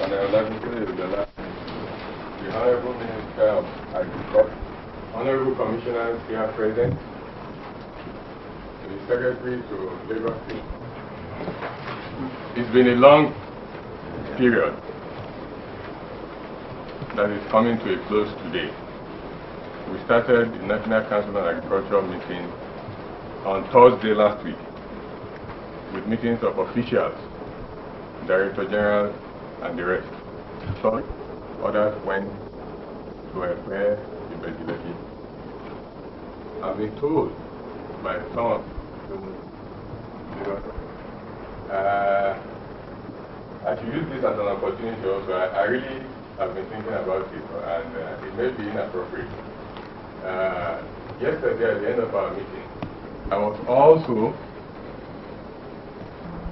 Col Olagunsoye Oyinlola, the Honorable Minister of Agriculture, Honorable Commissioners here present, the Secretary to Lagos State. It's been a long period that is coming to a close today. We started the National Council on Agriculture meeting on Thursday last week with meetings of officials, Director General and the rest. So others went to where the legislative. I've been told by some I should use this as an opportunity also. I really have been thinking about it, and it may be inappropriate. Yesterday at the end of our meeting, I was also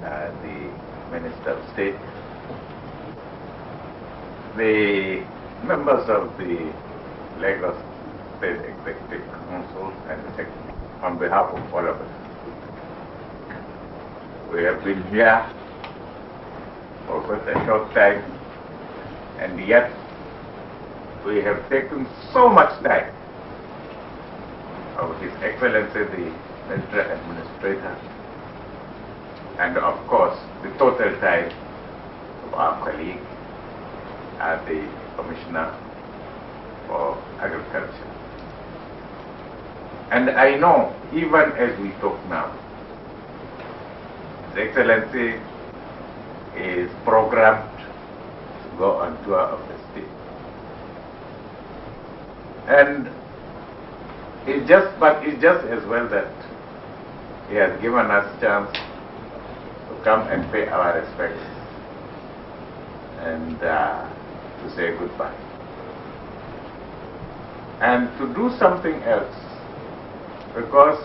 the Minister of State, the members of the Lagos State Executive Council and the Secretary, on behalf of all of us. We have been here for quite a short time, and yet we have taken so much time of His Excellency the Military Administrator, and of course the total time of our colleague as the Commissioner for Agriculture. And I know, even as we talk now, His Excellency is programmed to go on tour of the state. And it's just as well that he has given us chance to come and pay our respects and to say goodbye. And to do something else, because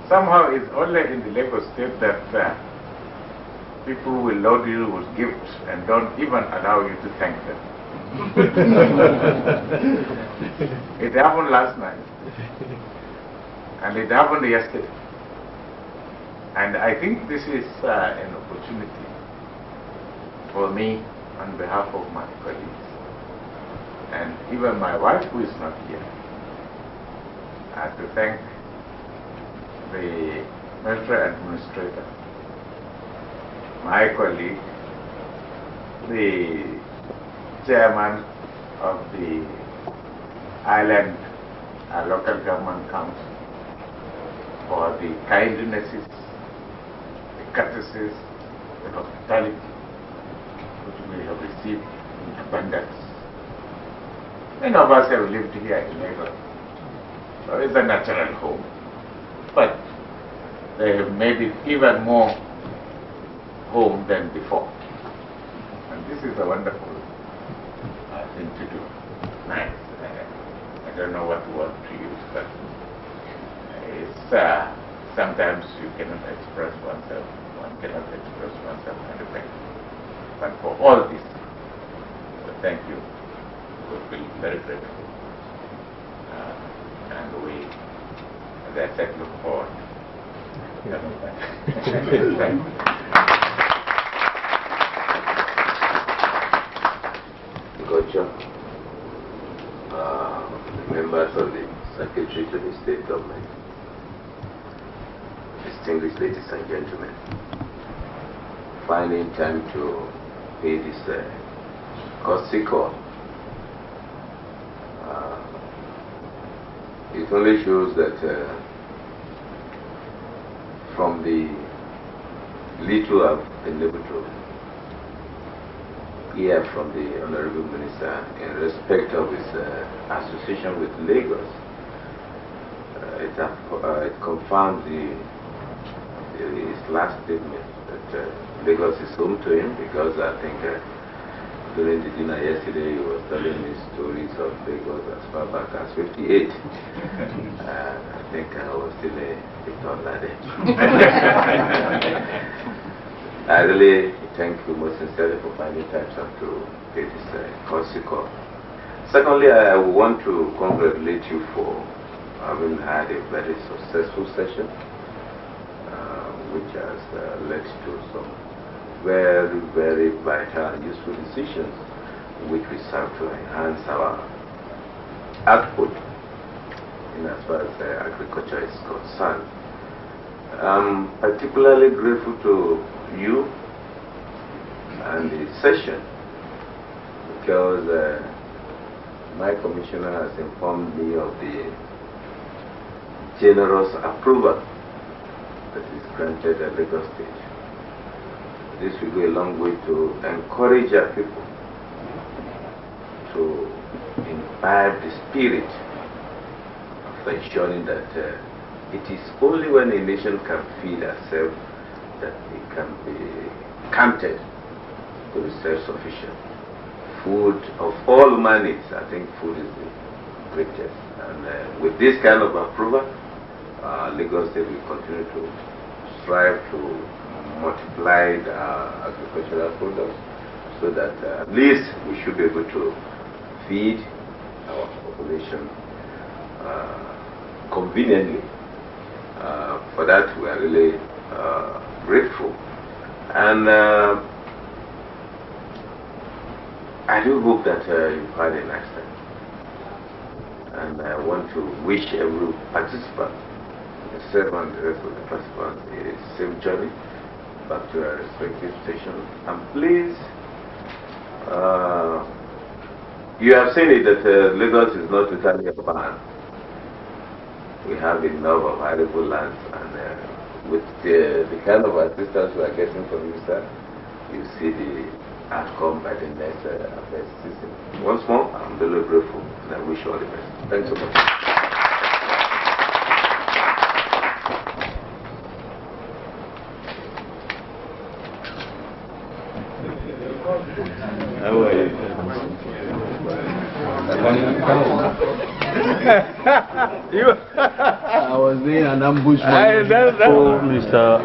somehow it's only in the Lagos State that people will load you with gifts and don't even allow you to thank them. It happened last night, and it happened yesterday. And I think this is an opportunity for me, on behalf of my colleagues, and even my wife who is not here, to thank the Military Administrator, my colleague, the Chairman of the Island Local Government Council, for the kindnesses, the courtesies, the hospitality which we have received in abundance. Many of us have lived here in Lagos, so it's a natural home, but they have made it even more home than before. And this is a wonderful thing to do. Nice. I don't know what word to use, but it's sometimes you cannot express oneself. One cannot express oneself adequately. But for all this, thank you. We feel very grateful. And we, as I said, look forward to coming back. Thank you. Members of the Secretary to the State Government, distinguished ladies and gentlemen, finding time to pay this courtesy call. It only shows that from the little I've been able to hear from the Honorable Minister in respect of his association with Lagos, it confirms his last statement that Lagos is home to him, because I think during the dinner yesterday he was telling me stories of Lagos as far back as 58. I think I was still a toddler then. I really thank you most sincerely for finding time to pay this courtesy call. Secondly, I want to congratulate you for having had a very successful session, which has led to some very, very vital and useful decisions which we serve to enhance our output in as far as agriculture is concerned. I'm particularly grateful to you and the session because my commissioner has informed me of the generous approval that is granted at Lagos State. This will go a long way to encourage our people to imbibe the spirit of ensuring that it is only when a nation can feed herself that it can be counted to be self-sufficient. Food of all manners, I think food is the greatest. And with this kind of approval, Lagos State will continue to strive to multiply the agricultural products so that at least we should be able to feed our population conveniently. For that, we are really grateful. And I do hope that you've had a nice time. And I want to wish every participant, myself and the rest of the participants, a safe journey back to our respective stations. And please, you have seen it that Lagos is not totally a barren. We have enough of arable lands, and with the kind of assistance we are getting from you, sir, you see the outcome by the next harvest season. Once more, I'm very grateful, and I wish you all the best. Thanks so much. How are you? I was doing an ambush. Mr.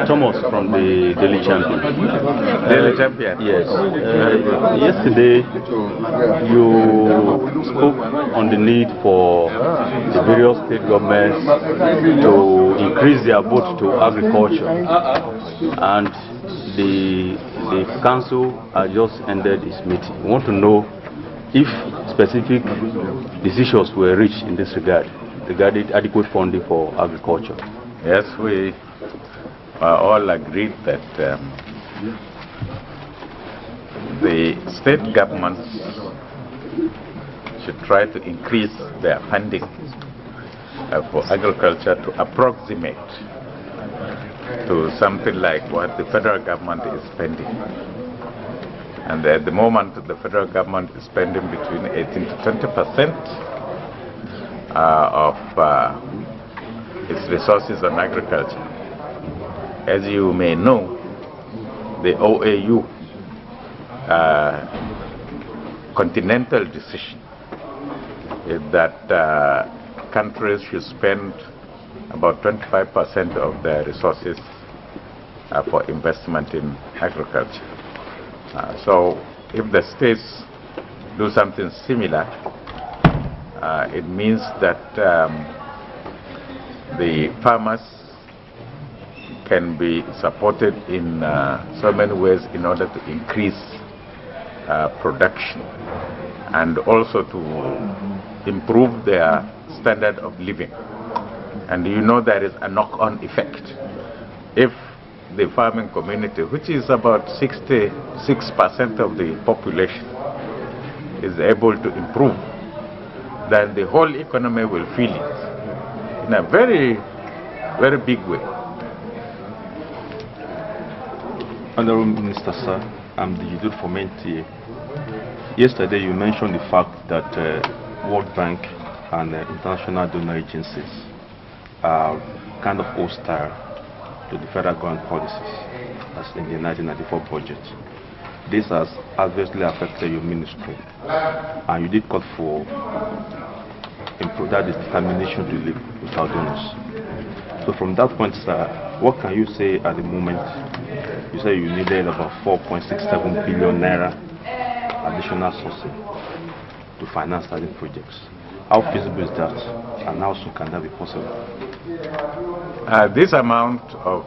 Thomas from the Daily Champion. Daily Champion? Yes. Yesterday, you spoke on the need for the various state governments to increase their vote to agriculture. And the council has just ended its meeting. We want to know if specific decisions were reached in this regard, regarding adequate funding for agriculture. Yes, we all agreed that the state governments should try to increase their funding for agriculture to approximate to something like what the federal government is spending. And at the moment, the federal government is spending between 18 to 20% of its resources on agriculture. As you may know, the OAU continental decision is that countries should spend about 25% of their resources for investment in agriculture. So if the states do something similar, it means that the farmers can be supported in so many ways in order to increase production and also to improve their standard of living. And you know there is a knock-on effect. If the farming community, which is about 66% of the population, is able to improve, then the whole economy will feel it in a very, very big way. Honorable Minister, sir, I'm the Yudul Fomenti. Yesterday you mentioned the fact that World Bank and international donor agencies are kind of hostile to the federal government policies as in the 1994 budget. This has adversely affected your ministry, and you did call for that determination to live without donors. So from that point, sir, what can you say at the moment? You say you needed about 4.67 billion naira additional sourcing to finance certain projects. How feasible is that, and how soon can that be possible? This amount of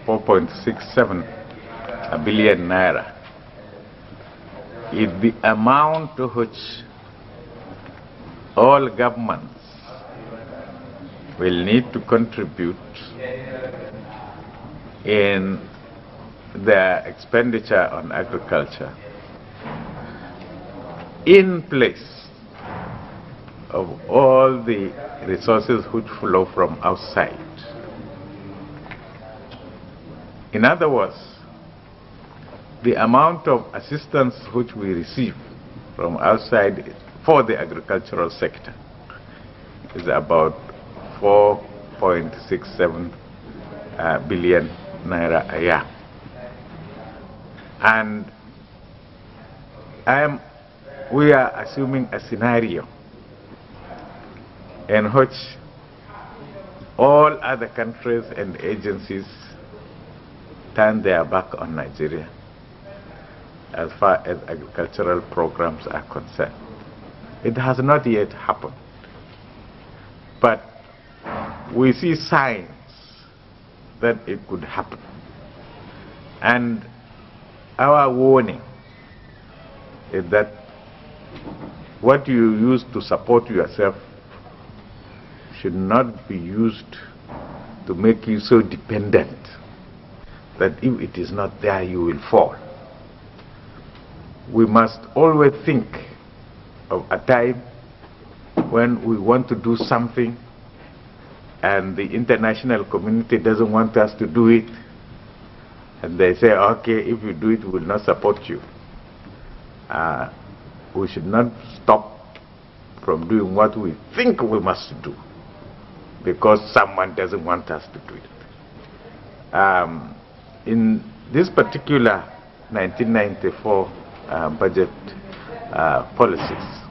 4.67 1 billion naira is the amount to which all governments will need to contribute in their expenditure on agriculture in place of all the resources which flow from outside. In other words, the amount of assistance which we receive from outside for the agricultural sector is about 4.67 billion naira a year. And we are assuming a scenario in which all other countries and agencies turn their back on Nigeria as far as agricultural programs are concerned. It has not yet happened, but we see signs that it could happen. And our warning is that what you use to support yourself should not be used to make you so dependent that if it is not there, you will fall. We must always think of a time when we want to do something and the international community doesn't want us to do it, and they say, okay, if you do it, we will not support you. We should not stop from doing what we think we must do because someone doesn't want us to do it. In this particular 1994 budget policies,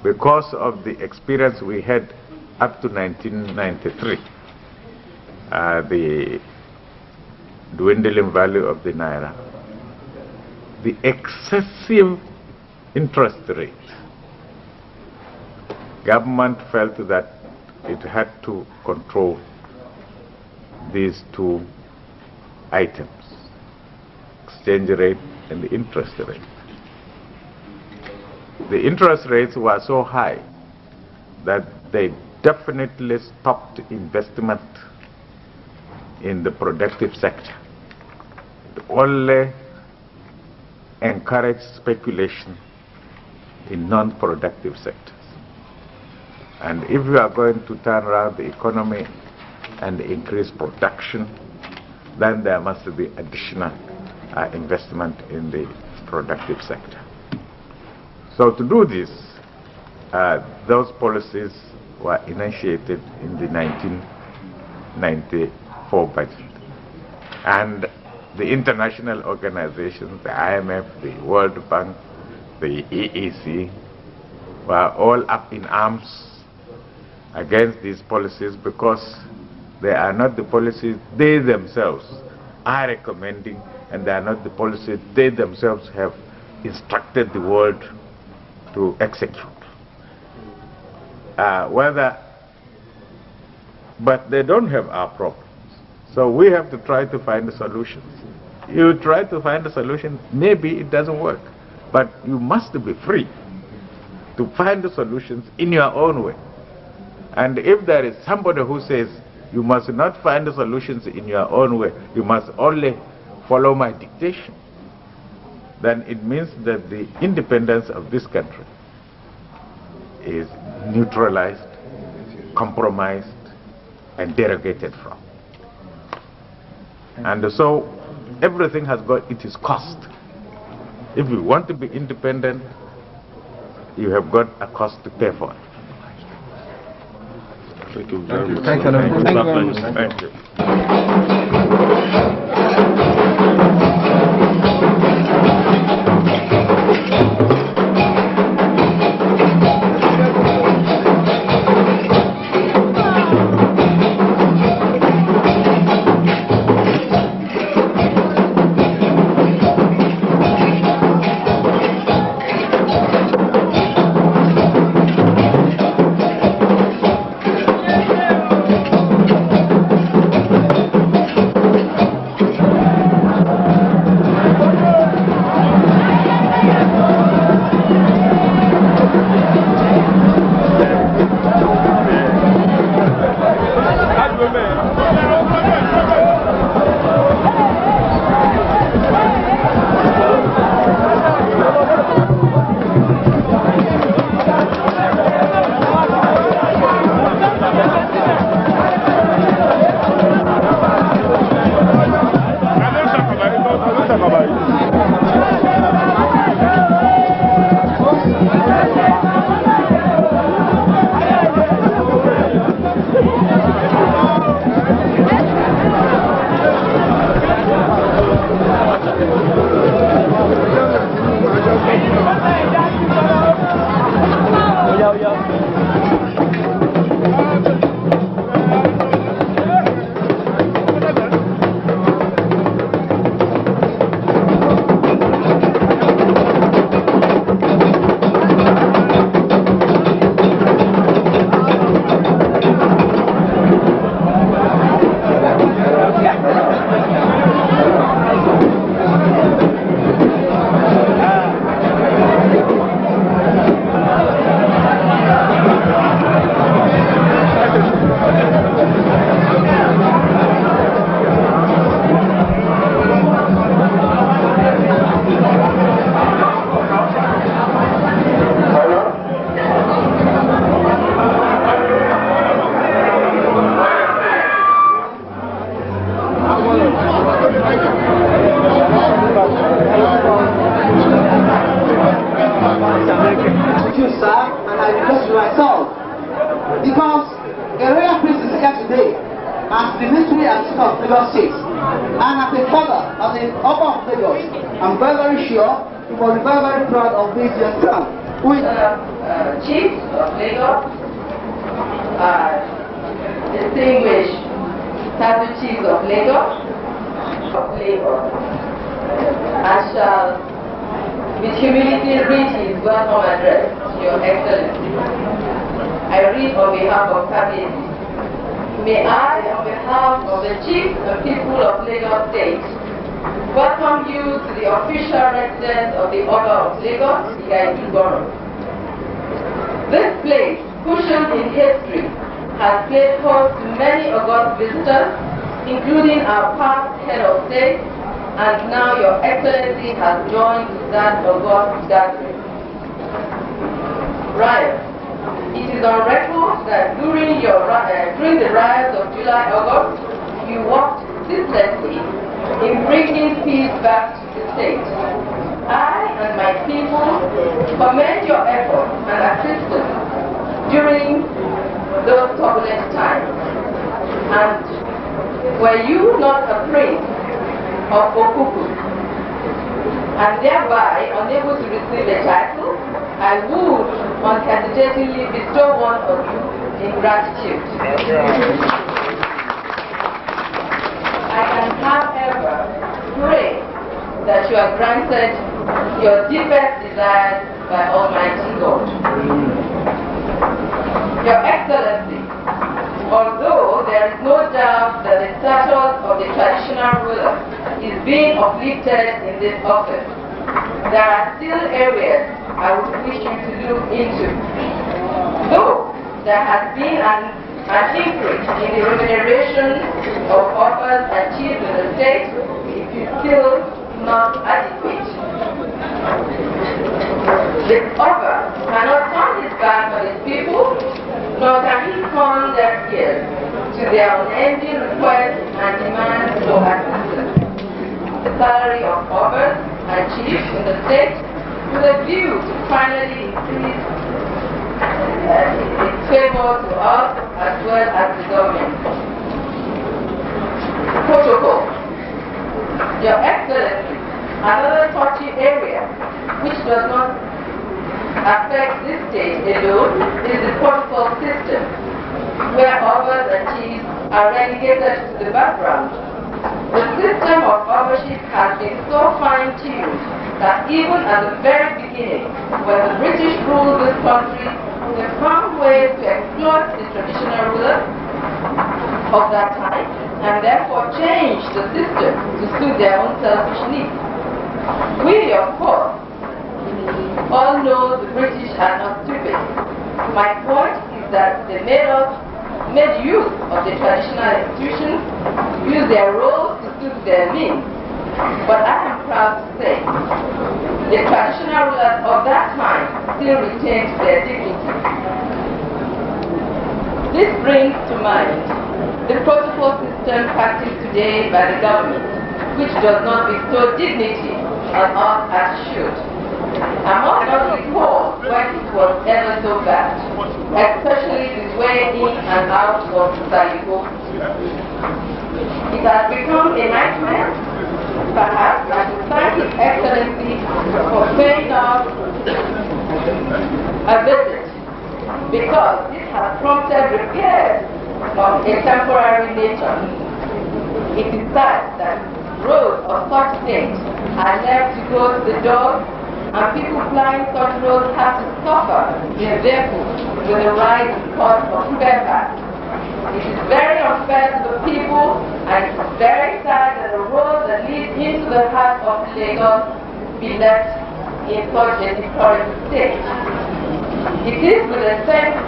because of the experience we had up to 1993, the dwindling value of the naira, the excessive interest rate, government felt that it had to control these two items, exchange rate and the interest rate. The interest rates were so high that they definitely stopped investment in the productive sector. It only encouraged speculation in non-productive sectors. And if you are going to turn around the economy and increase production, then there must be additional investment in the productive sector. So to do this, those policies were initiated in the 1994 budget. And the international organizations, the IMF, the World Bank, the EEC, were all up in arms against these policies because they are not the policies they themselves are recommending, and they are not the policies they themselves have instructed the world to execute. But they don't have our problems. So we have to try to find solutions. You try to find a solution, maybe it doesn't work, but you must be free to find the solutions in your own way. And if there is somebody who says you must not find the solutions in your own way, you must only follow my dictation, then it means that the independence of this country is neutralized, compromised, and derogated from. And so everything has got its cost. If you want to be independent, you have got a cost to pay for it. Thank you very much. Thank you. Thank you. myself, because a royal priest is here today as the mystery and chief of Lagos State, and as a father, as an Oba of Lagos, I'm very, very sure you will be very, very proud of this young son. Who is Chief of Lagos, distinguished Tattoo Chief of Lagos, I shall with humility read his welcome address to Your Excellency. I read on behalf of Cabinet. May I, on behalf of the chiefs and people of Lagos State, welcome you to the official residence of the Oba of Lagos, Igaidugoron. This place, cushioned in history, has played host to many august visitors, including our past head of state, and now Your Excellency has joined that august gathering. Riot. It is on record that during the riots of July-August, you worked ceaselessly in bringing peace back to the state. I and my people commend your effort and assistance during those turbulent times. And were you not afraid of Okuku, and thereby unable to receive a title, I would unhesitatingly bestow one on you in gratitude. I can, however, pray that you are granted your deepest desires by Almighty God. Your Excellency, although there is no doubt that the status of the traditional ruler is being uplifted in this office, there are still areas I would wish you to look into. Though there has been an increase in the remuneration of officers and chiefs in the state, it is still not adequate. The Oba cannot turn his back on his people, nor can he turn their ears to their unending requests and demands for assistance. The salary of Obas and chiefs in the state, with a view to finally increase its favor to us as well as the government. Protocol. Your Excellency, another touchy area which does not affect this state alone is the protocol system, where Obas and chiefs are relegated to the background. The system of ownership has been so fine-tuned that even at the very beginning, when the British ruled this country, they found ways to exploit the traditional rulers of that time and therefore changed the system to suit their own selfish needs. We, of course, all know the British are not stupid. My point is that they made use of the traditional institutions, used their roles to suit their means. But I am proud to say, the traditional rulers of that time still retained their dignity. This brings to mind the protocol system practiced today by the government, which does not bestow dignity on us as should. I must not recall when it was ever so bad, especially the way in and out of Saligo. It has become a nightmare. Perhaps I should thank His Excellency for paying us a visit, because this has prompted repairs of a temporary nature. It is sad that roads of such things are left to go to the dogs, and people flying such roads have to suffer their vehicles with the rise in cost of spare parts. It is very unfair to the people, and it is very sad that the roads that lead into the heart of Lagos be left in such a deplorable state. It is with a sense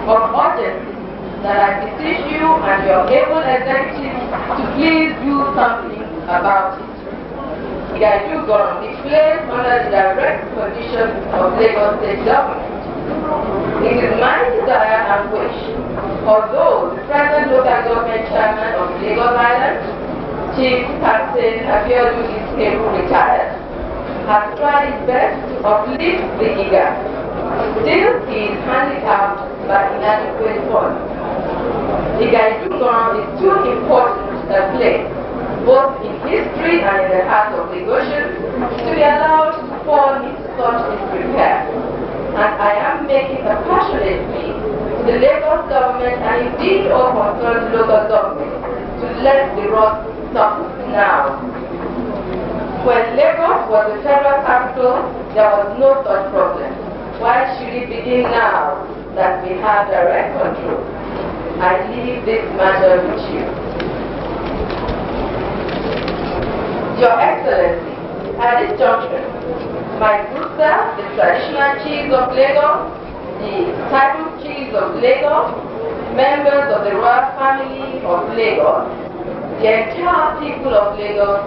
of urgency that I beseech you and your able executive to please do something about it. Igaidugoron is placed under the direct supervision of Lagos State government. It is my desire and wish, although the present local government chairman of Lagos Island, Chief Captain Abiodun Iskeru retired, has tried his best to uplift the IGA still he is handicapped by inadequate funds. The Gaidugon is too important a place, both in history and in the heart of Lagos, to be allowed to fall into such disrepair. And I am making a passionate plea to the Lagos government and indeed all concerned local governments to let the rot stop now. When Lagos was the federal capital, there was no such problem. Why should it begin now that we have direct control? I leave this matter with you. Your Excellency, at this junction, my good sir, the traditional chiefs of Lagos, the titled chiefs of Lagos, members of the royal family of Lagos, the entire people of Lagos,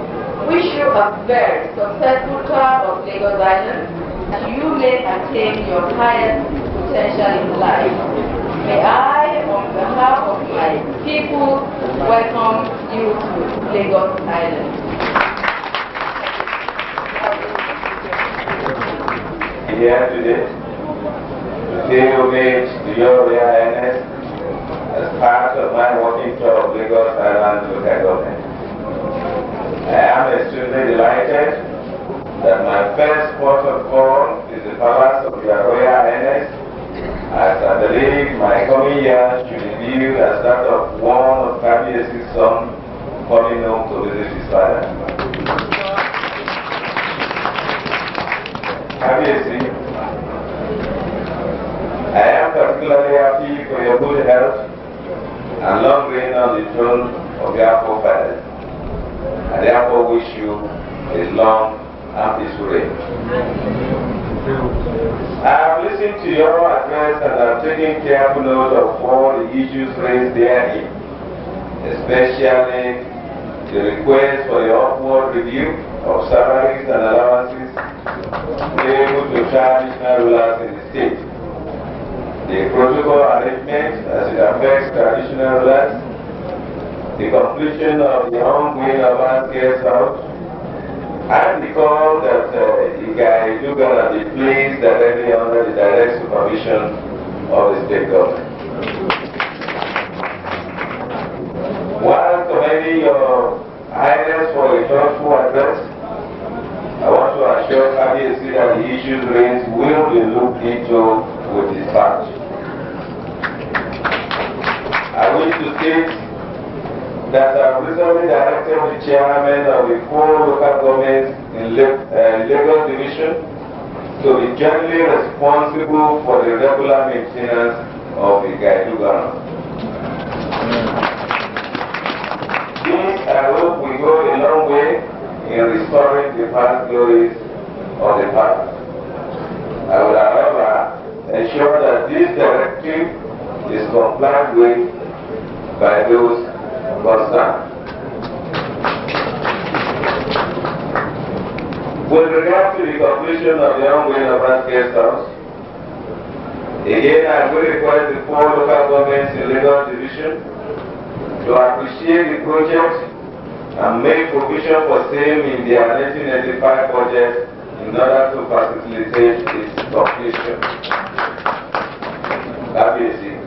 wish you a very successful tour of Lagos Island, and you may attain your highest potential in life. May I, on behalf of my people, welcome you to Lagos Island. Here today to pay homage to your Royal Highness as part of my walking tour of Lagos Island local government. I am extremely delighted that my first port of call is the Palace of your Royal Highness, as I believe my coming year should be viewed as that of one of Kabiesi's sons coming home to visit his father. Kabiesi, I am particularly happy for your good health and long reign on the throne of your forefathers. I therefore wish you a long and peaceful reign. I have listened to your address and have taken careful note of all the issues raised therein, especially the request for your upward review of salaries and allowances payable to traditional rulers in the state, the protocol arrangement as it affects traditional rulers, the completion of the ongoing Oba Guest House, and the call that the guy is going to be placed directly under the direct supervision of the state government. While commending your Highness for a thoughtful address, I want to assure Kabiesi that the issues raised will be looked into with dispatch. I wish to state that I recently directed the chairman of the 4 local governments in Lagos Division to be jointly responsible for the regular maintenance of the Gaidugon. This, I hope, will go a long way in restoring the past glories of the past. I would, however, ensure that this directive is complied with by those concerned. With regard to the completion of the ongoing Oba Guest House, again I will request the 4 local governments in Lagos Division to appreciate the project and make provision for same in their 1995 budget in order to facilitate its completion. Obviously,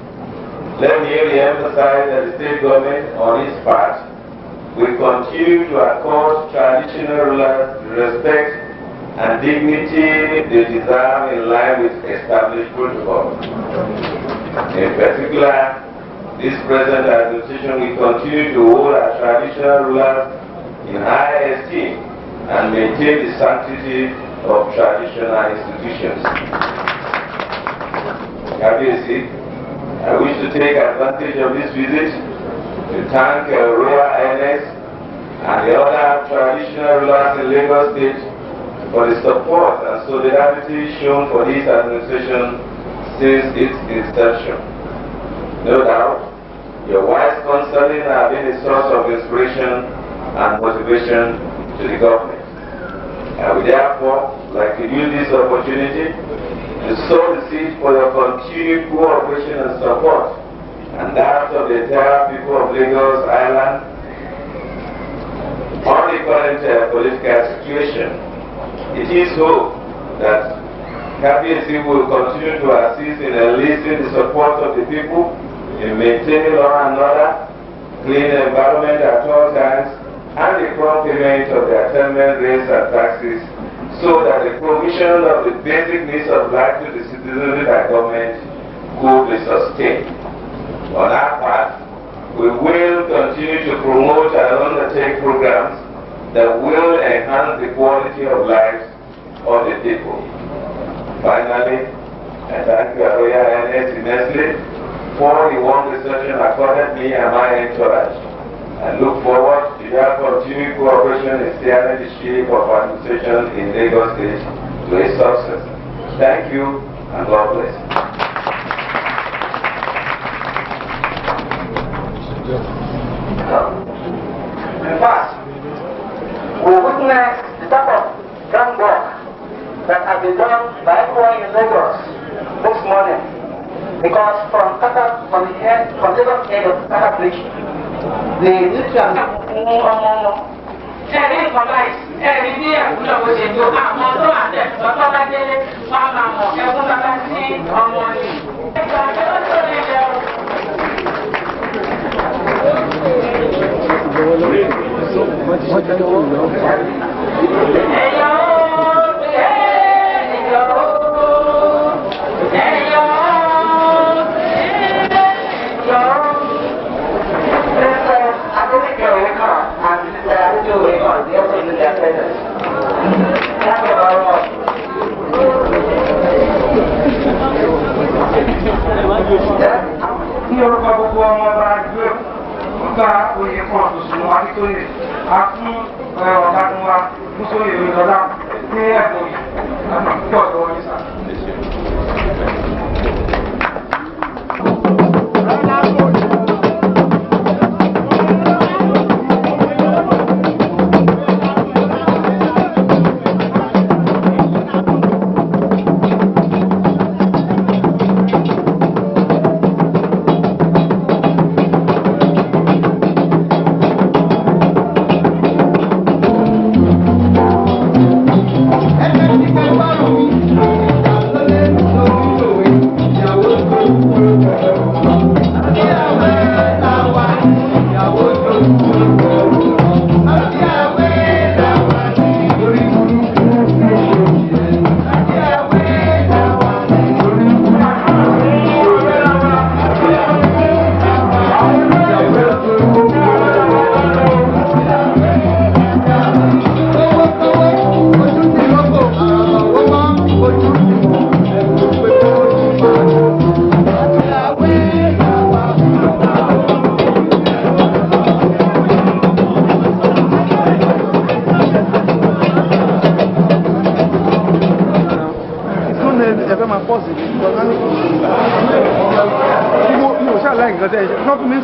let me re-emphasize that the state government, on its part, will continue to accord traditional rulers respect and dignity they deserve in line with established protocol. In particular, this present administration will continue to hold our traditional rulers in high esteem and maintain the sanctity of traditional institutions. Obviously, I wish to take advantage of this visit to thank Her Royal Highness and the other traditional rulers in Lagos State for the support and solidarity shown for this administration since its inception. No doubt, your wise counseling have been a source of inspiration and motivation to the government. I would therefore like to use this opportunity to sow the seed for your continued cooperation and support, and that of the entire people of Lagos Island on the current political situation. It is hoped that KBC will continue to assist in enlisting the support of the people in maintaining law and order, clean environment at all times, and the prompt payment of the attainment rates and taxes, so that the provision of the basic needs of life to the citizens by government could be sustained. On our part, we will continue to promote and undertake programs that will enhance the quality of lives of the people. Finally, I thank Your Royal Highness immensely for the warm reception accorded me and my entourage. I look forward to your continued cooperation in steering the ship of administration in Lagos State to a success. Thank you and God bless. In fact, we witnessed the type of groundwork that has been done by everyone in Lagos this morning, because from the Lagos end of Kata Bridge, the nutrient Oba Oyekan Oyekan Akun Olagunsoye Oyinlola ní ẹ̀bùn yìí pọ̀ lọ́wọ́ yìí sá.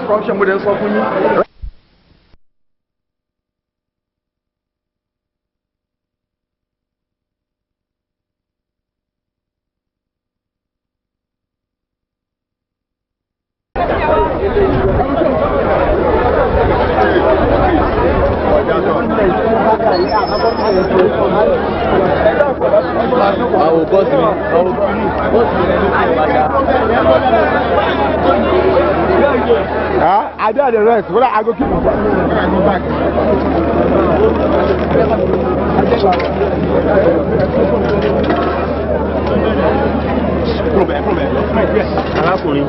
Instruction with us. I did the rest. Well, I go keep it. Back.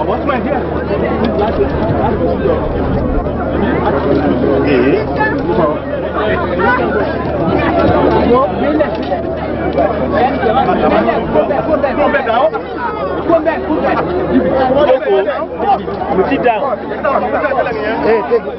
What's my dear? Sit down. Hey, take it.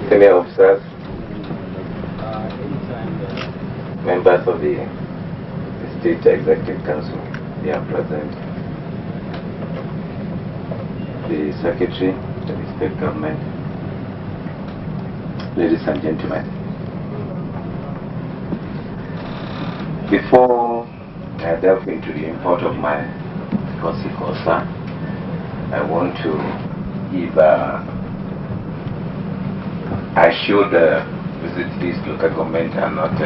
senior officers, members of the State Executive Council, they are present, the Secretary to the State Government, ladies and gentlemen. Before I delve into the import of my Kosa, I want to give I should visit this local government and not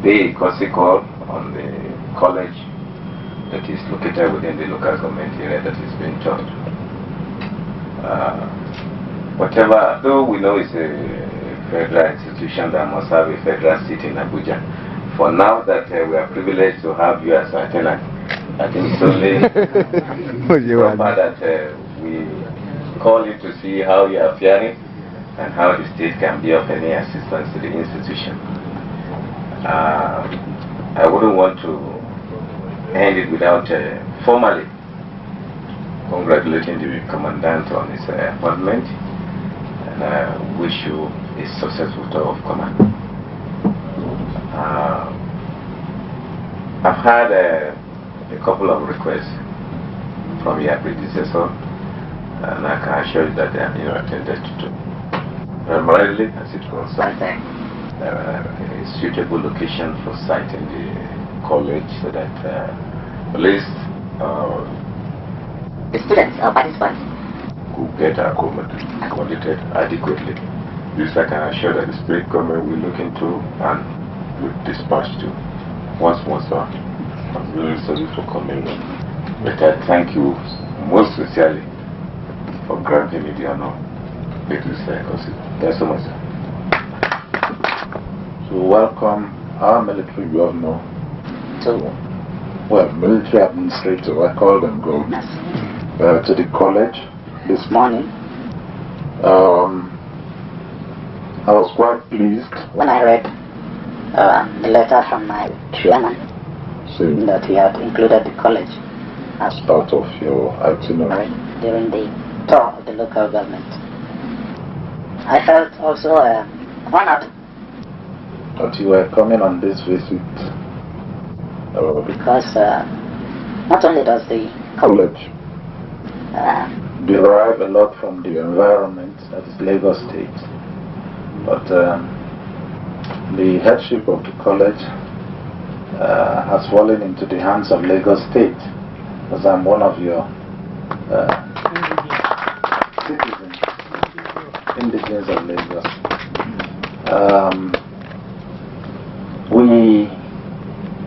the Kosiko on the college that is located within the local government area that is being taught. Whatever, though we know it's a federal institution that must have a federal seat in Abuja, for now that we are privileged to have you as our tenant, I think it's only proper that we call you to see how you are faring and how the state can be of any assistance to the institution. I wouldn't want to end it without formally congratulating the Commandant on his appointment, and I wish you a successful tour of command. I've had a couple of requests from your predecessor, and I can assure you that they are being attended to. Primarily, as it concerns a suitable location for siting the college so that at least the students or participants could get accommodated adequately. This I can assure that the state government will look into and will dispatch to. Once more, sir, I'm really sorry for coming. But I thank you most sincerely for granting me the honor. Thanks so much, sir. To welcome our military governor, military administrator, I call them go, to the college this morning. I was quite pleased when I read the letter from my chairman that he had included the college as part of your itinerary during the tour of the local government. I felt also honored that you were coming on this visit because not only does the college derive a lot from the environment that is Lagos State, but the headship of the college has fallen into the hands of Lagos State, as I'm one of your citizens, indigenous of Lagos. We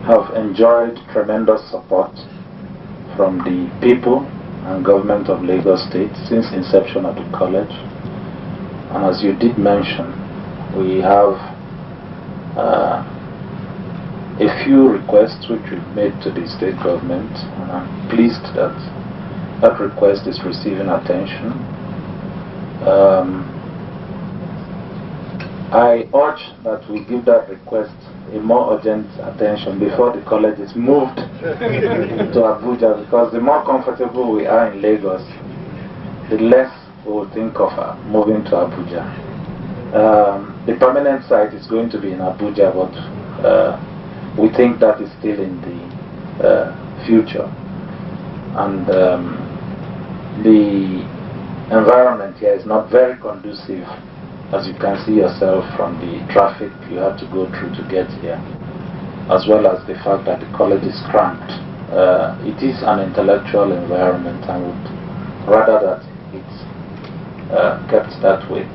have enjoyed tremendous support from the people and government of Lagos State since inception of the college. And as you did mention, we have a few requests which we've made to the state government, and I'm pleased that that request is receiving attention. I urge that we give that request a more urgent attention before the college is moved to Abuja, because the more comfortable we are in Lagos, the less we will think of moving to Abuja. The permanent site is going to be in Abuja, but we think that is still in the future. And the environment here is not very conducive, as you can see yourself from the traffic you have to go through to get here, as well as the fact that the college is cramped. It is an intellectual environment, and would rather that it's kept that way.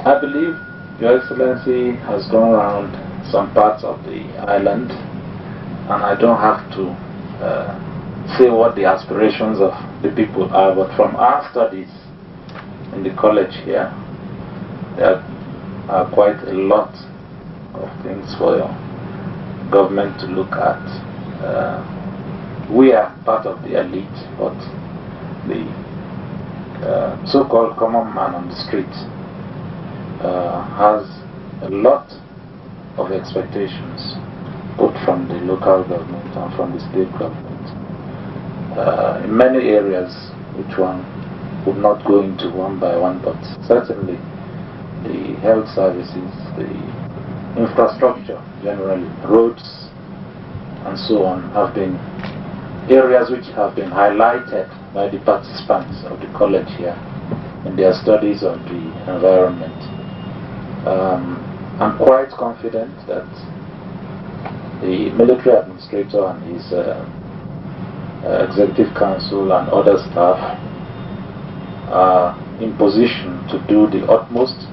I believe Your Excellency has gone around some parts of the island, and I don't have to say what the aspirations of the people are, but from our studies in the college here, there are quite a lot of things for your government to look at. We are part of the elite, but the so-called common man on the street has a lot of expectations, both from the local government and from the state government. in many areas, which one would not go into one by one, but certainly the health services, the infrastructure generally, roads and so on, have been areas which have been highlighted by the participants of the college here in their studies of the environment. I'm quite confident that the military administrator and his executive council and other staff are in position to do the utmost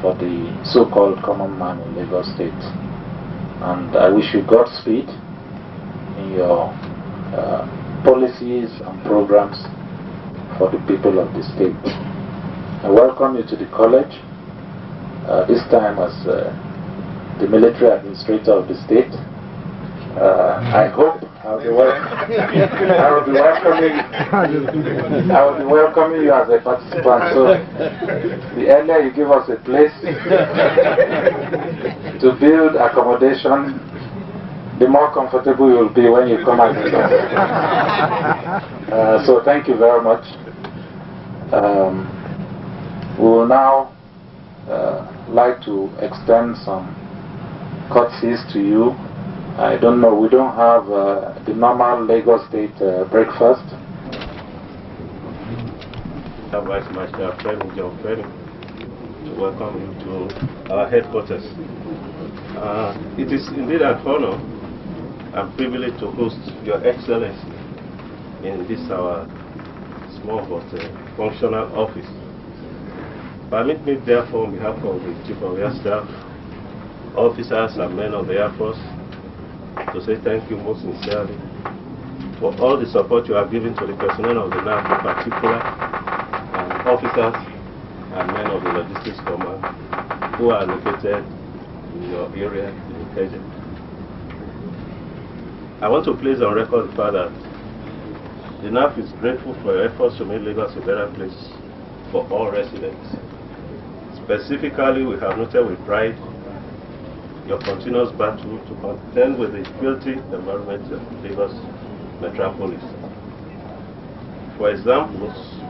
for the so-called common man in Lagos State. And I wish you Godspeed in your policies and programs for the people of the state. I welcome you to the college, this time as the military administrator of the state. I hope I will be welcoming you as a participant. So the earlier you give us a place to build accommodation, the more comfortable you will be when you come out. So thank you very much. We will now like to extend some courtesies to you. I don't know, we don't have the normal Lagos State breakfast. Vice Marshal John Ferry, to welcome you to our headquarters. It is indeed an honor and privilege to host Your Excellency in this our small but functional office. Permit me therefore on behalf of the Chief of Air Staff, officers and men of the Air Force, to say thank you most sincerely for all the support you have given to the personnel of the NAF in particular, and officers and men of the Logistics Command who are located in your area in Ikeja. I want to place on record the fact that the NAF is grateful for your efforts to make Lagos a better place for all residents. Specifically, we have noted with pride your continuous battle to contend with the filthy environment of Lagos metropolis. For example,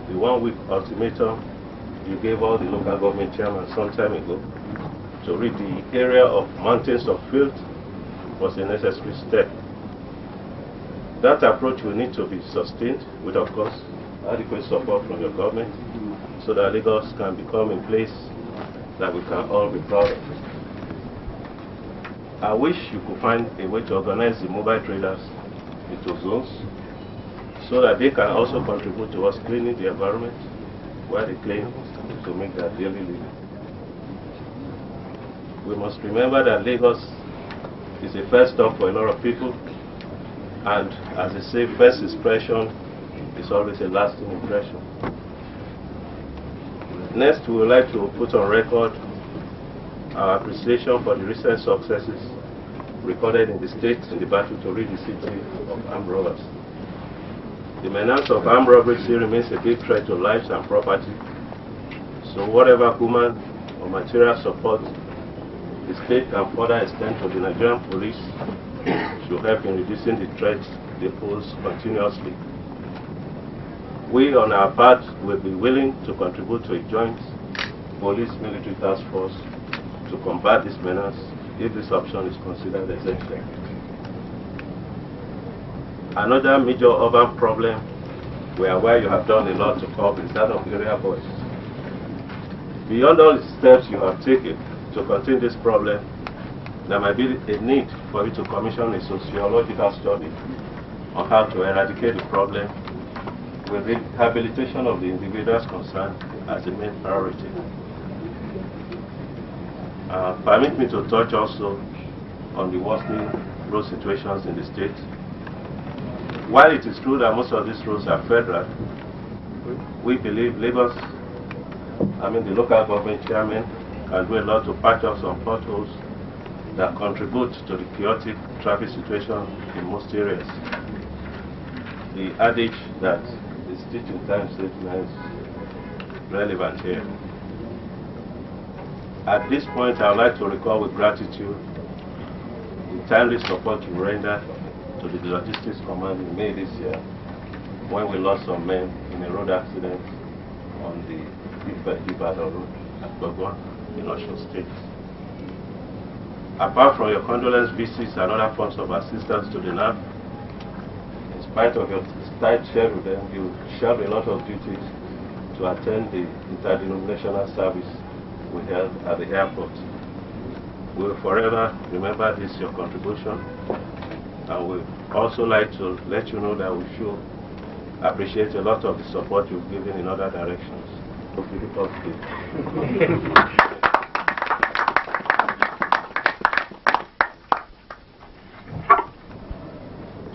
the 1-week ultimatum you gave all the local government chairmen some time ago to rid the area of mountains of filth was a necessary step. That approach will need to be sustained with, of course, adequate support from your government so that Lagos can become a place that we can all be proud of. I wish you could find a way to organize the mobile traders into zones so that they can also contribute towards cleaning the environment where they claim to make their daily living. We must remember that Lagos is a first stop for a lot of people, and as they say, first impression is always a lasting impression. Next, we would like to put on record our appreciation for the recent successes recorded in the state in the battle to rid the city of armed robbers. The menace of armed robbery still remains a big threat to lives and property, so whatever human or material support the state can further extend to the Nigerian police should help in reducing the threats they pose continuously. We on our part will be willing to contribute to a joint police-military task force to combat this menace if this option is considered essential. Another major urban problem where you have done a lot to curb is that of area boys. Beyond all the steps you have taken to contain this problem, there might be a need for you to commission a sociological study on how to eradicate the problem with rehabilitation of the individuals concerned as the main priority. Permit me to touch also on the worsening road situations in the state. While it is true that most of these roads are federal, we believe Lagos, the local government chairman, can do a lot to patch up some potholes that contribute to the chaotic traffic situation in most areas. The adage that the stitch in time saves lives is relevant here. At this point, I would like to recall with gratitude the timely support you rendered to the Logistics Command in May this year when we lost some men in a road accident on the Ibadan road at Gbagwa in Osun State. Apart from your condolence visits and other forms of assistance to the NAF, in spite of your tight schedule, then you shall have a lot of duties to attend the interdenominational service we held at the airport. We will forever remember this, your contribution, and we also like to let you know that we should appreciate a lot of the support you've given in other directions.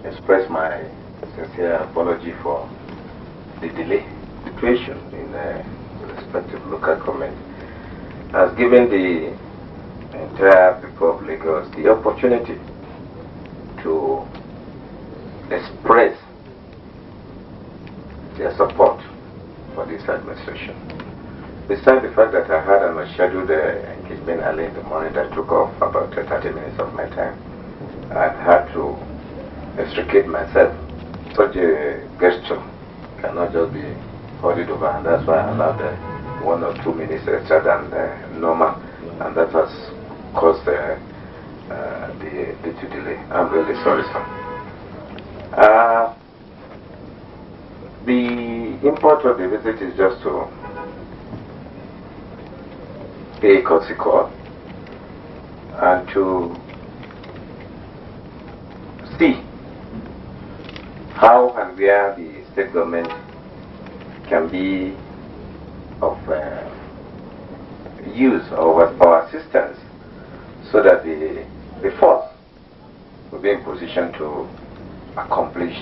Express my sincere apology for the delay. Situation in respective local government has given the entire people of Lagos the opportunity to express their support for this administration. Besides the fact that I had an unscheduled engagement early in the morning that took off about 30 minutes of my time, I had to extricate myself. Such a gesture cannot just be hurried over, and that's why I allowed 1 or 2 minutes extra than normal, and that has caused the delay. I'm really sorry, sir. The import of the visit is just to pay courtesy call and to see how and where the state government can be of use or assistance, so that the force will be in position to accomplish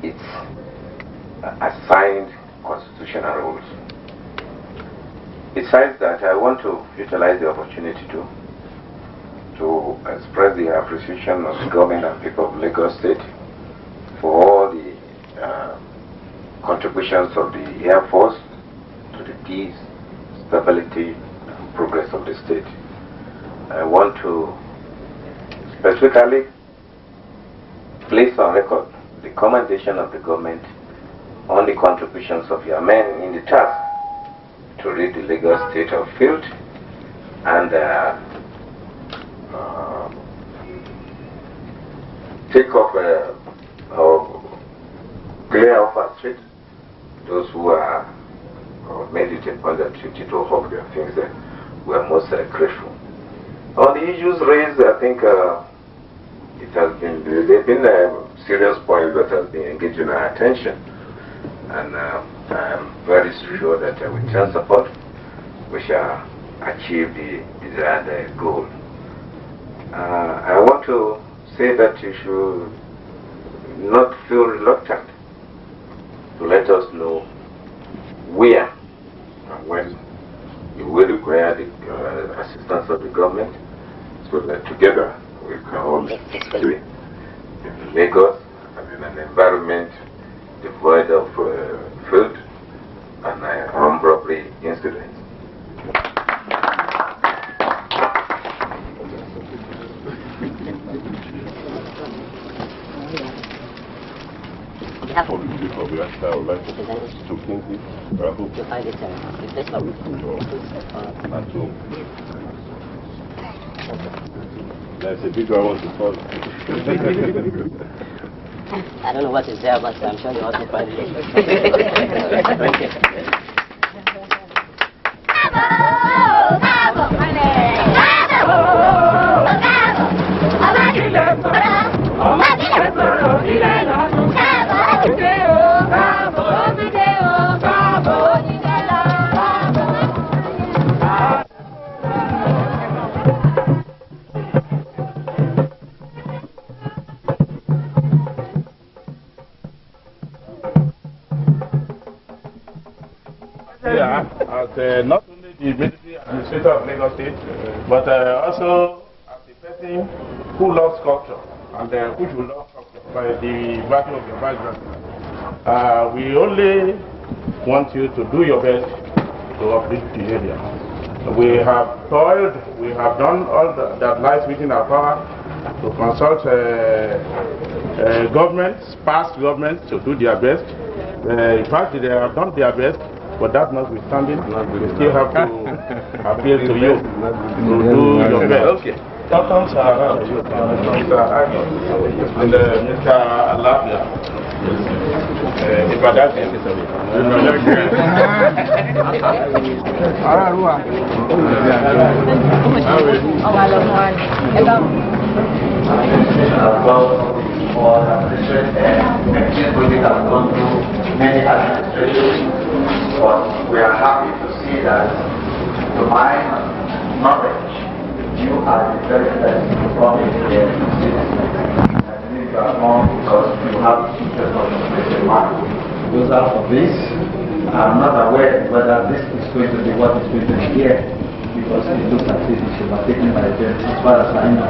its assigned constitutional roles. Besides that, I want to utilize the opportunity to express the appreciation of the government and people of Lagos State for all the contributions of the Air Force to the peace, stability, and progress of the state. I want to specifically place on record the commendation of the government on the contributions of your men in the task to rid the Lagos State of filth and take off or clear off our street those who are made it a point of duty to hawk their things there. We are most grateful. On the issues raised, I think it has been, there have been serious points that has been engaging our attention, and I am very sure that with your support we shall achieve the desired goal. I want to say that you should not feel reluctant to let us know where and when you will require the assistance of the government, so that together we can all do it. In Lagos, and in an environment devoid of filth and armed robbery incidents. That's a big one to follow. I don't know what is there, but I'm sure you also find it. Thank you. Not only the military administrator of Lagos State, but also as a person who loves culture and who should love culture by the virtue of your background. We only want you to do your best to uplift the area. We have toiled, we have done all that lies within our power to consult governments, past governments, to do their best. In fact, they have done their best, but that notwithstanding, we still have to appeal to you to do your best. Okay. Doctors are around. And Mr. Alafia. For administration, next project has gone through many administrations, but we are happy to see that, to my knowledge, you are the very best from here. I believe you are wrong because you have interest on the market. Those are for this. I'm not aware whether this is going to be what is going to be here, because it looks as if it should be taken by them as far as I know.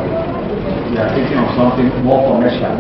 We are thinking of something more commercial.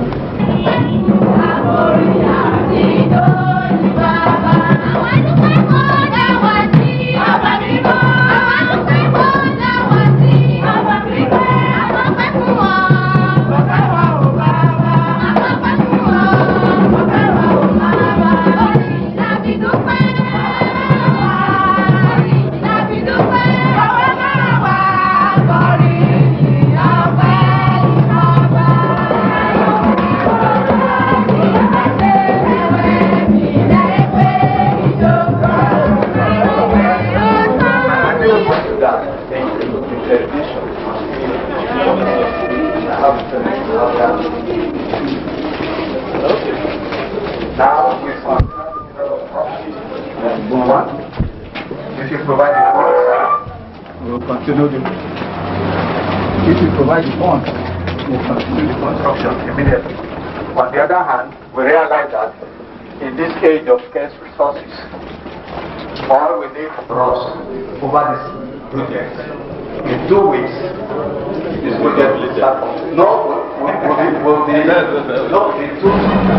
Now, if you provide the funds, we will continue the. If you provide the funds, we will continue the construction immediately. On the other hand, we realize that in this age of scarce resources, all we need for us over this project in 2 weeks, this project will start. No, in 2 weeks.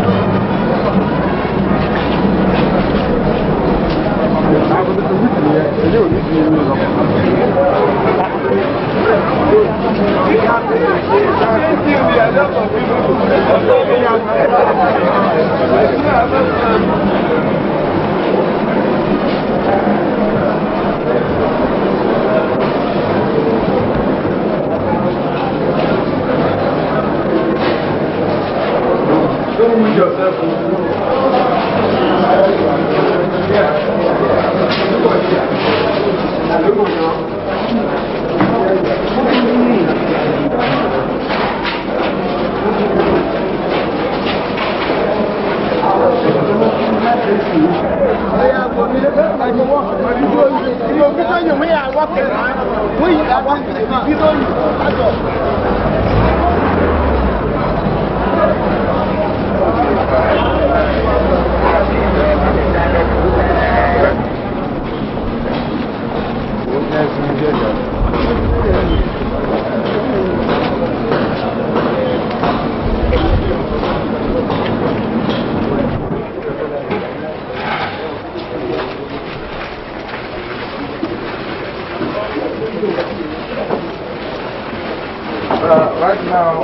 Right now,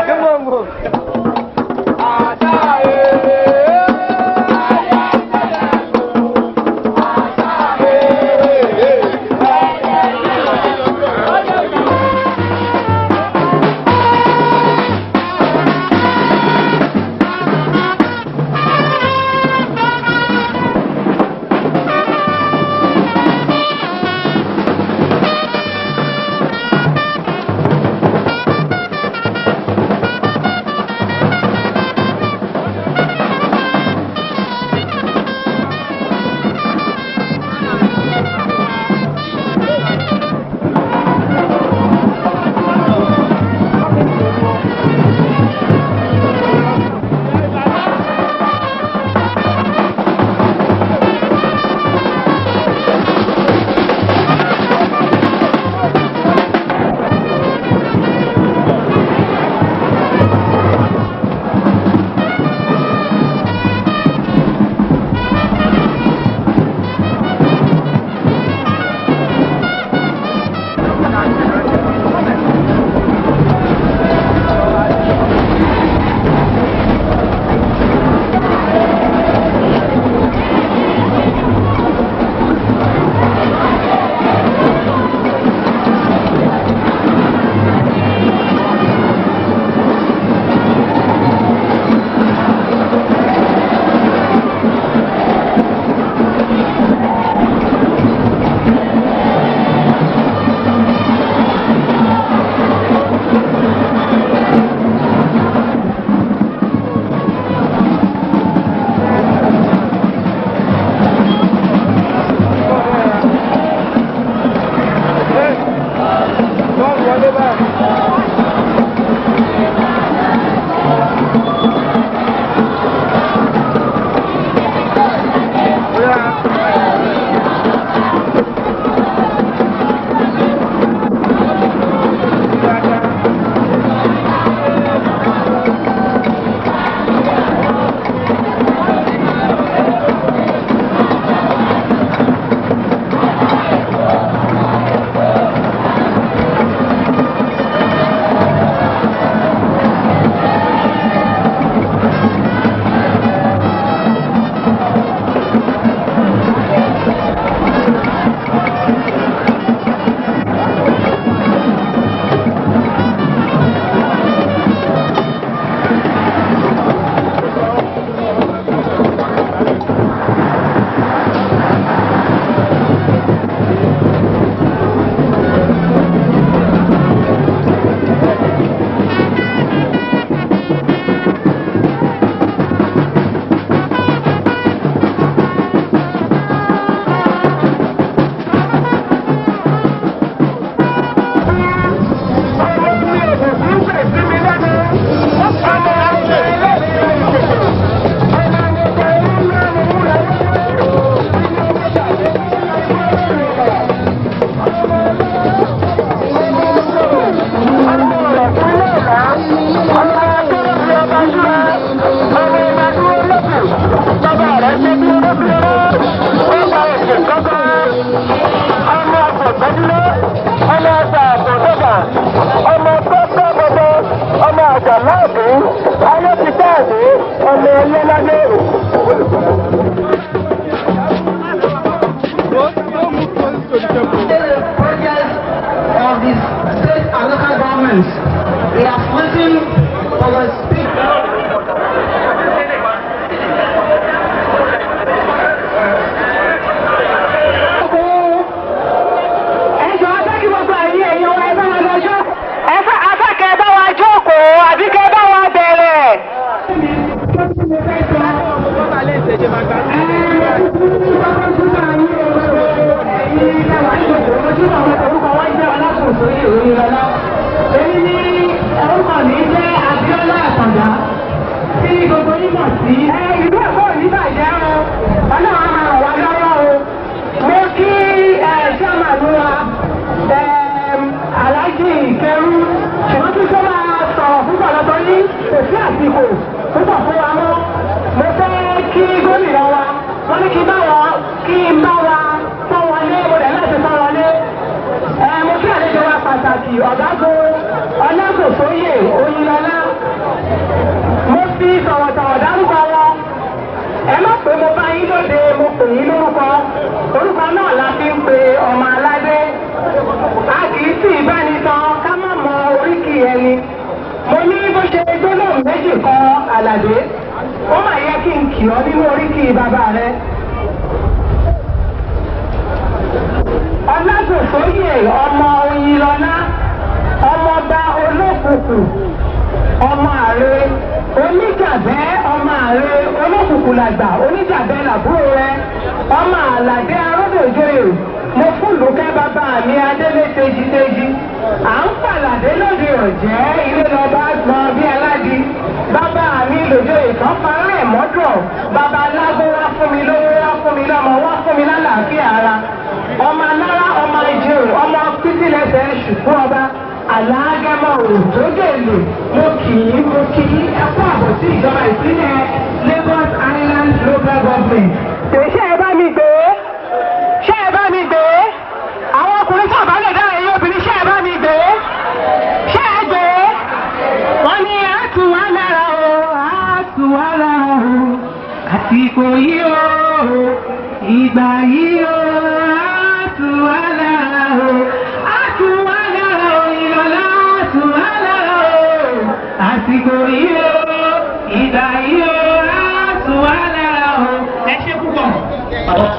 come on, move. Olagunsoye Oyinlola mo fi sọ̀rọ̀sọ̀rọ̀ dárúkọ wọn ẹ má pé mo bá yín lóde mo pè yín lórúkọ orúkọ náà la fi ń pe ọmọ aládé a kì í sì báni tán ká má mọ oríkì ẹni mo ní bó ṣe gbólóhùn méjì kan àlàdé ó mà yẹ kí n kì ọ́ nínú oríkì bàbá rẹ. Olagunsoye ọmọ Oyinlola ọmọọba olókùnkùn ọmọ àrẹ oníjàbẹ́ ọmọ àrẹ olókùnkùn làgbà oníjàbẹ́ làbúrò rẹ ọmọ àlàdé arọ́dọ̀jọyè mo fún lùkẹ́ bàbá mi adélé tejiteji à ń pàlàdé lóde ọ̀jẹ́ ilé lọ́ba gbọ́n bí aládì bàbá mi lòjòyè kan fara ẹ̀ mọ́dọ̀ bàbá alágbó wá fún mi lówó wá fún mi lọ́mọ wá fún mi lálàáfíà ara ọmọ alára ọmọ ìjẹun ọmọ pípínlẹsẹ ṣùkú ọba alágẹmọ òtógèlè mo kì í ẹkú àbọ̀ sí ìjọba ìpínlẹ̀ Lagos Island Local Government. ṣé ẹ bá mi gbé ṣé ẹ bá mi gbé àwọn ọkùnrin tó bá lè dára ẹyẹ obìnrin ṣé ẹ bá mi gbé ṣé ẹ gbé wọn ní àtúwá lára o àtúwá lára o àsìkò yìí o ìgbà yìí o.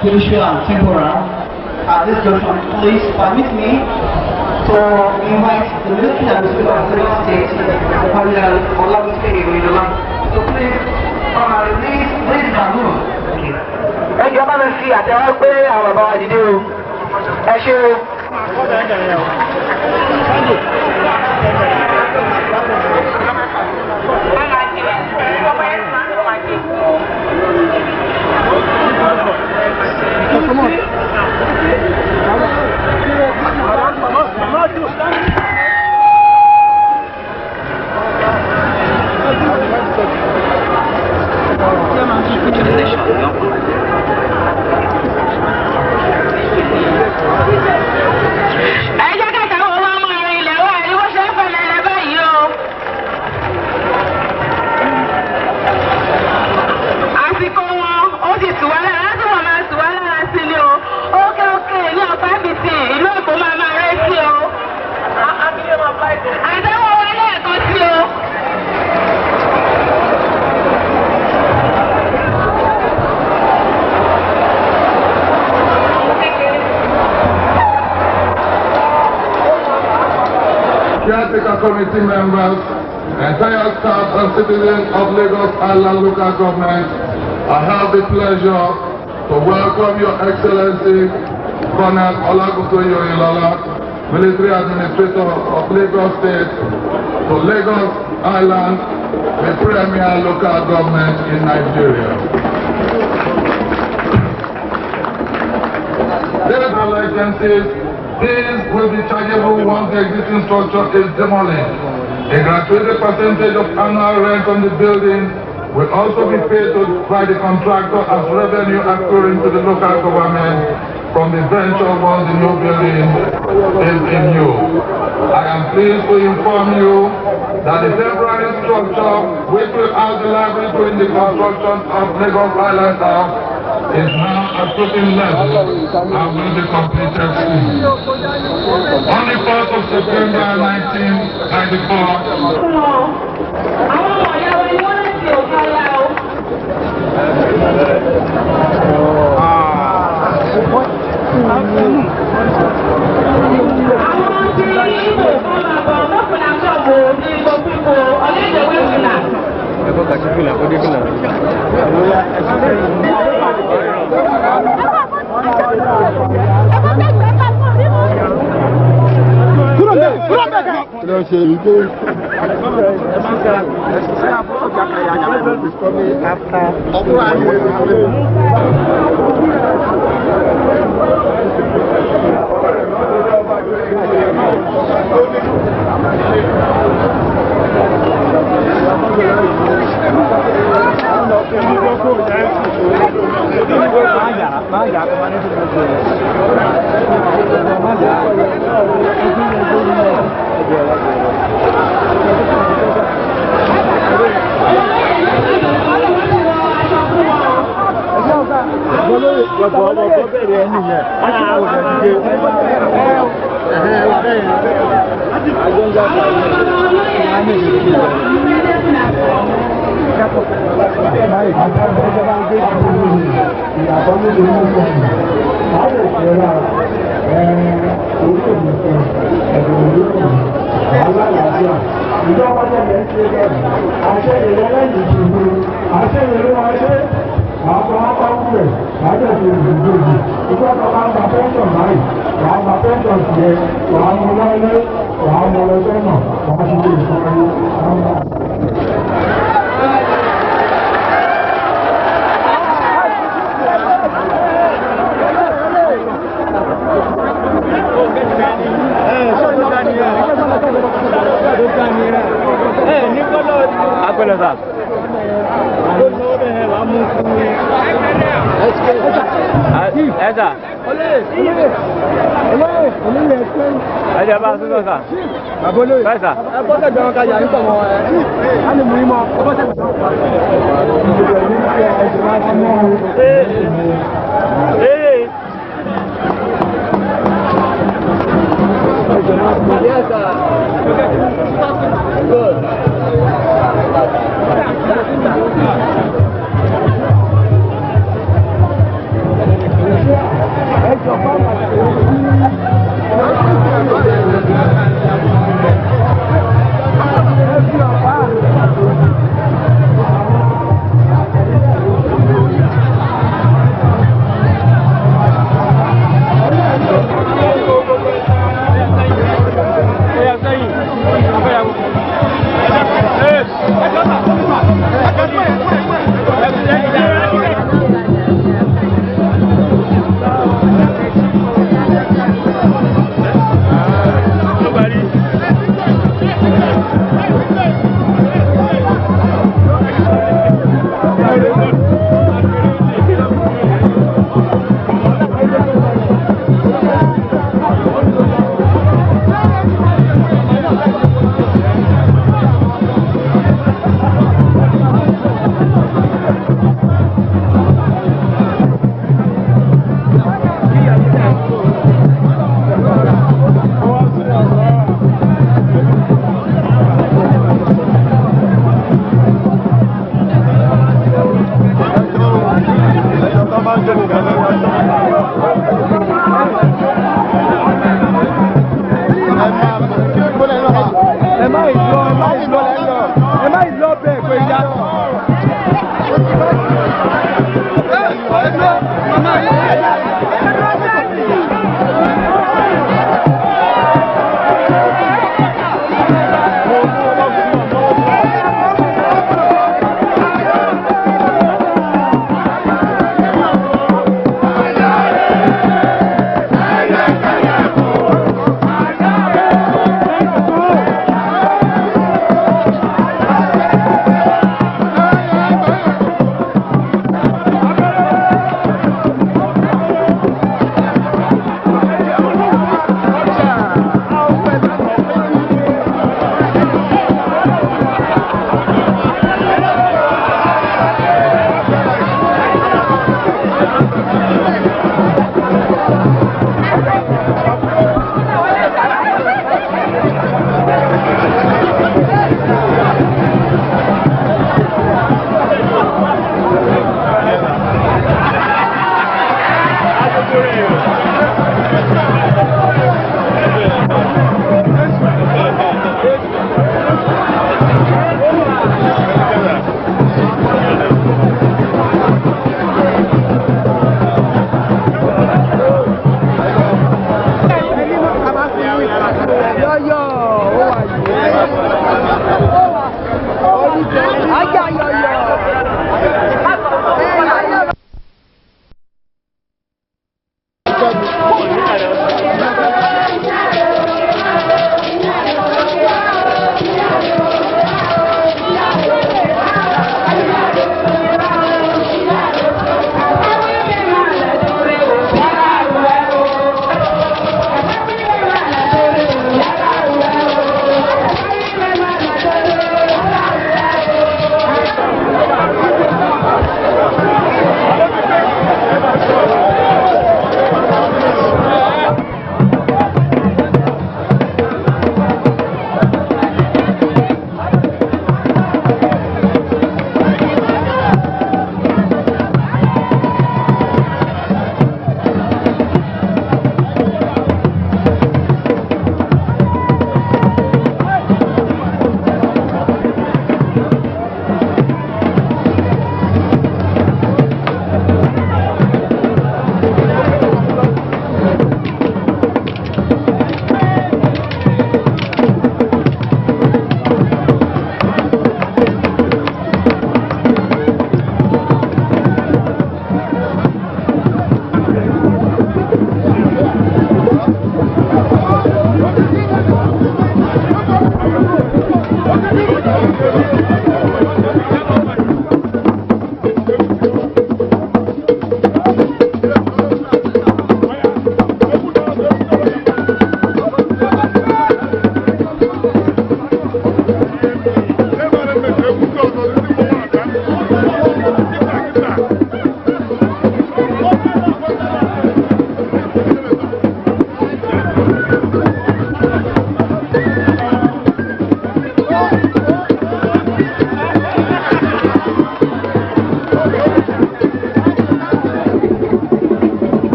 Spiritual and temporal. At this junction, please permit me to invite the military and the Speaker of the State, Col Olagunsoye Oyinlola. So please, please balloon. Ẹ jọ̀ọ́ bá mi fi àtẹ̀wọ́ pé àwọn bàbá wa dìde o. Ẹ ṣé o. caretaker committee members, entire staff and citizens of Lagos Island local government, I have the pleasure to welcome Your Excellency Col Olagunsoye Oyinlola, Military Administrator of Lagos State, to Lagos Island, the premier local government in Nigeria. Ladies and agencies, these will be chargeable once the existing structure is demolished. A gratuitous percentage of annual rent on the building will also be paid by the contractor as revenue accruing to the local government from the venture once the new building is in use. I am pleased to inform you that the temporary structure which will house the library during the construction of Lagos Island House is now at certain level and will be completed soon. On the 1st of September Thank you.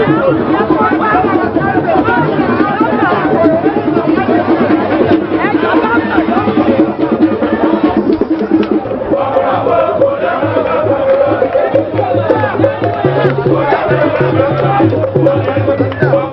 Thank you.